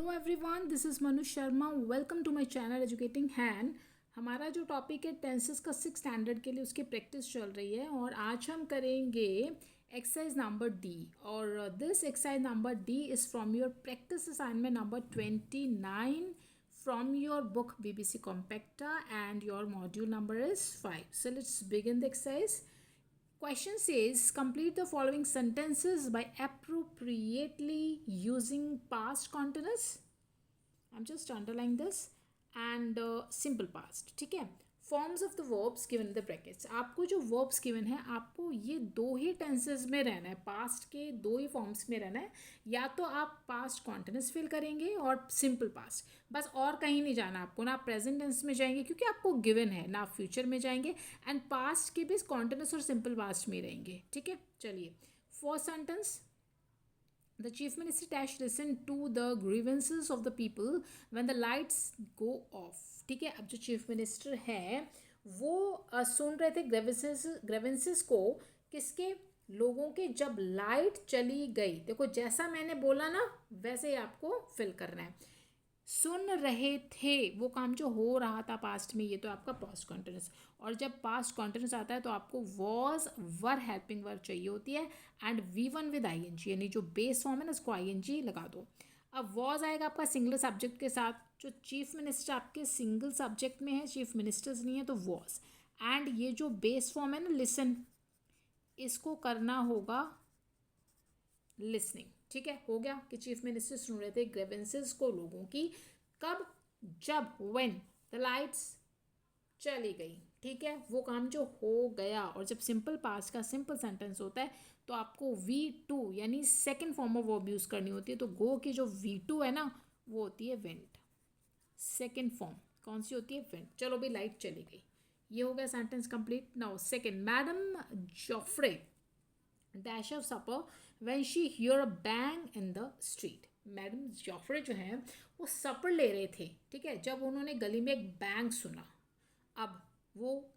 Hello everyone, this is Manu Sharma. Welcome to my channel educating hand. हमारा जो topic है tenses का 6 स्टैंडर्ड के लिए उसकी प्रैक्टिस चल रही है और आज हम करेंगे एक्सरसाइज नंबर डी। और this exercise number D is from your practice assignment number 29 from your book BBC Compacta and your module number is 5. So let's begin the exercise. Question says complete the following sentences by appropriately using past continuous. I'm just underlining this and simple past. ठीक है. Forms of the verbs given in the brackets. आपको जो verbs given है आपको ये दो ही tenses में रहना है, पास्ट के दो ही फॉर्म्स में रहना है। या तो आप पास्ट कॉन्टिन्यूस फिल करेंगे और सिंपल पास्ट, बस और कहीं नहीं जाना आपको। ना प्रेजेंट टेंस में जाएंगे क्योंकि आपको गिवन है, ना फ्यूचर में जाएंगे। एंड पास्ट के भी कॉन्टिन्यूस और सिंपल पास्ट में रहेंगे। ठीक है, चलिए first sentence. The chief minister dash listen to the grievances of the people when the lights go off. ठीक है, अब जो चीफ मिनिस्टर है वो सुन रहे थे ग्रेवेंसेस को, किसके? लोगों के, जब लाइट चली गई। देखो जैसा मैंने बोला ना वैसे ही आपको फिल करना है। सुन रहे थे, वो काम जो हो रहा था पास्ट में, ये तो आपका पास्ट कॉन्टिन्यूस। और जब पास्ट कॉन्टिन्यूस आता है तो आपको वॉज वर हेल्पिंग वर्ब चाहिए होती है एंड V1 विद ING, यानी जो बेस फॉर्म है ना उसको ING लगा दो। अब वॉज आएगा आपका सिंगल सब्जेक्ट के साथ। जो चीफ मिनिस्टर आपके सिंगल सब्जेक्ट में है, चीफ मिनिस्टर्स नहीं है तो वॉज। एंड ये जो बेस फॉर्म है ना लिसन, इसको करना होगा लिसनिंग। ठीक है, हो गया कि चीफ मिनिस्टर सुन रहे थे ग्रेवेंसेस को लोगों की। कब? जब, व्हेन द लाइट्स चली गई। ठीक है, वो काम जो हो गया। और जब सिंपल पास्ट का सिंपल सेंटेंस होता है तो आपको V2 यानी second form of verb use करनी होती है। तो गो की जो V2 है ना वो होती है वेंट। सेकंड फॉर्म कौन सी होती है? वेंट। चलो भाई, लाइट चली गई, ये हो गया sentence complete. Now second, madam Geoffrey dash of supper when she hear a bang in the street. Madam Geoffrey जो है वो सपर ले रहे थे, ठीक है, जब उन्होंने गली में एक बैंग सुना। अब वो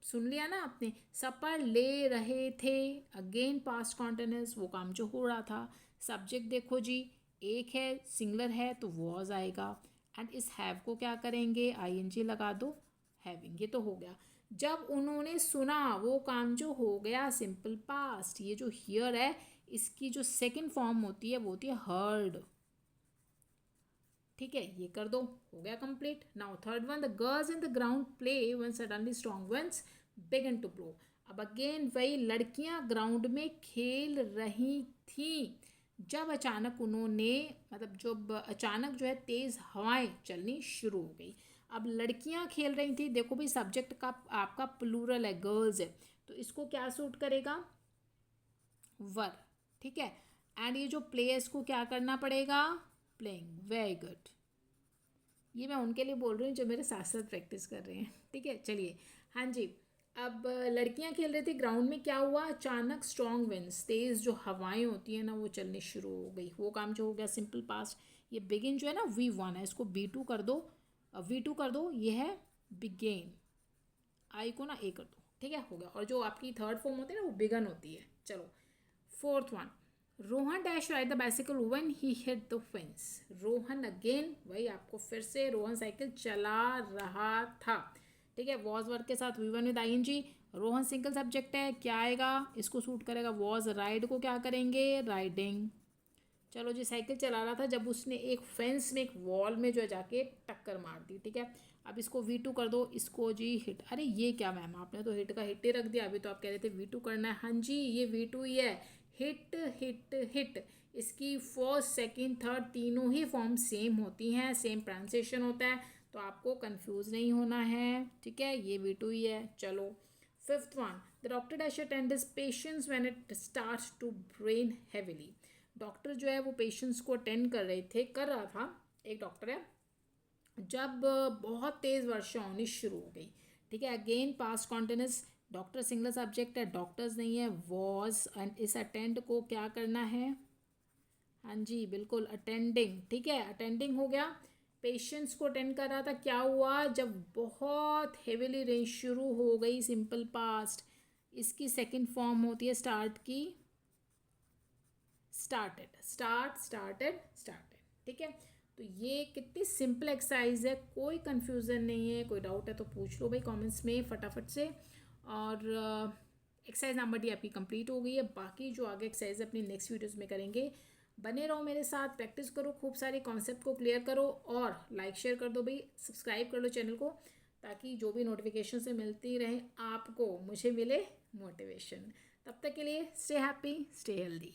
सुन लिया ना आपने, सपर ले रहे थे, अगेन पास्ट कॉन्टिन्यूस, वो काम जो हो रहा था। सब्जेक्ट देखो जी, एक है, सिंगुलर है तो वॉज आएगा। एंड इस हैव को क्या करेंगे? ING लगा दो, हैविंग। ये तो हो गया। जब उन्होंने सुना, वो काम जो हो गया सिंपल पास्ट। ये जो हियर है इसकी जो सेकंड फॉर्म होती है वो होती है हर्ड। ठीक है, ये कर दो, हो गया complete. Now third one, the girls in the ground play when suddenly strong winds began to blow. अब अगेन वही, लड़कियां ग्राउंड में खेल रही थी जब अचानक उन्होंने, मतलब जब अचानक जो है तेज़ हवाएं चलनी शुरू हो गई। अब लड़कियां खेल रही थी, देखो भाई सब्जेक्ट का आपका प्लूरल है, गर्ल्स है, तो इसको क्या सूट करेगा? वर। ठीक है, एंड ये जो प्ले है इसको क्या करना पड़ेगा? प्लेइंग। Very good. ये मैं उनके लिए बोल रही हूँ जो मेरे साथ साथ प्रैक्टिस कर रहे हैं। ठीक है, चलिए। हाँ जी, अब लड़कियां खेल रही थी ग्राउंड में, क्या हुआ? अचानक स्ट्रॉन्ग विंड्स, तेज़ जो हवाएं होती हैं ना वो चलनी शुरू हो गई। वो काम जो हो गया सिंपल पास्ट। ये बिगिन जो है ना V1 है, इसको B2 कर दो, V2 कर दो, ये है बिगेन। आई को ना ए कर दो। ठीक है, हो गया। और जो आपकी थर्ड फॉर्म होती है ना वो बिगन होती है। चलो fourth one, Rohan dash ride the bicycle when he hit the fence. Rohan again वही, आपको फिर से रोहन साइकिल चला रहा था। ठीक है, वॉज वर्क के साथ V1 with ING। Rohan single subject है, क्या आएगा? इसको सूट करेगा वॉज। राइड को क्या करेंगे? राइडिंग। चलो जी, साइकिल चला रहा था जब उसने एक फेंस में, एक वॉल में जो है जाके टक्कर मार दी। ठीक है, अब इसको V2 कर दो, इसको जी हिट। अरे ये क्या मैम, आपने तो हिट का हिट ही रख दिया, अभी तो आप कह रहे थे V2 करना है। हाँ जी, ये V2 ही है। हिट हिट हिट, इसकी फर्स्ट सेकंड थर्ड तीनों ही फॉर्म सेम होती हैं, सेम प्रोनाउंसिएशन होता है, तो आपको कंफ्यूज नहीं होना है। ठीक है, ये V2 ही है। चलो fifth one, the doctor dash attend his patients when it starts to rain heavily. Doctor जो है वो पेशेंट्स को अटेंड कर रहा था, एक डॉक्टर है, जब बहुत तेज़ वर्षा होनी शुरू हो गई। ठीक है, again past continuous, doctor single subject है, डॉक्टर्स नहीं है, वॉज। एंड इस अटेंड को क्या करना है? हाँ जी बिल्कुल, अटेंडिंग। ठीक है, अटेंडिंग हो गया। पेशेंट्स को अटेंड कर रहा था, क्या हुआ? जब बहुत हेविली रेन शुरू हो गई, सिंपल पास्ट। इसकी सेकंड फॉर्म होती है स्टार्ट की, स्टार्टेड। स्टार्टेड। ठीक है, तो ये कितनी सिंपल एक्सरसाइज है, कोई कंफ्यूजन नहीं है। कोई डाउट है तो पूछ लो भाई कमेंट्स में फटाफट से। और एक्सरसाइज नंबर डी आपकी कंप्लीट हो गई है। बाकी जो आगे एक्सरसाइज अपनी नेक्स्ट वीडियोस में करेंगे, बने रहो मेरे साथ, प्रैक्टिस करो, खूब सारे कॉन्सेप्ट को क्लियर करो और लाइक शेयर कर दो भाई, सब्सक्राइब कर लो चैनल को, ताकि जो भी नोटिफिकेशन से मिलती रहे आपको, मुझे मिले मोटिवेशन। तब तक के लिए स्टे हैप्पी, स्टे हेल्दी।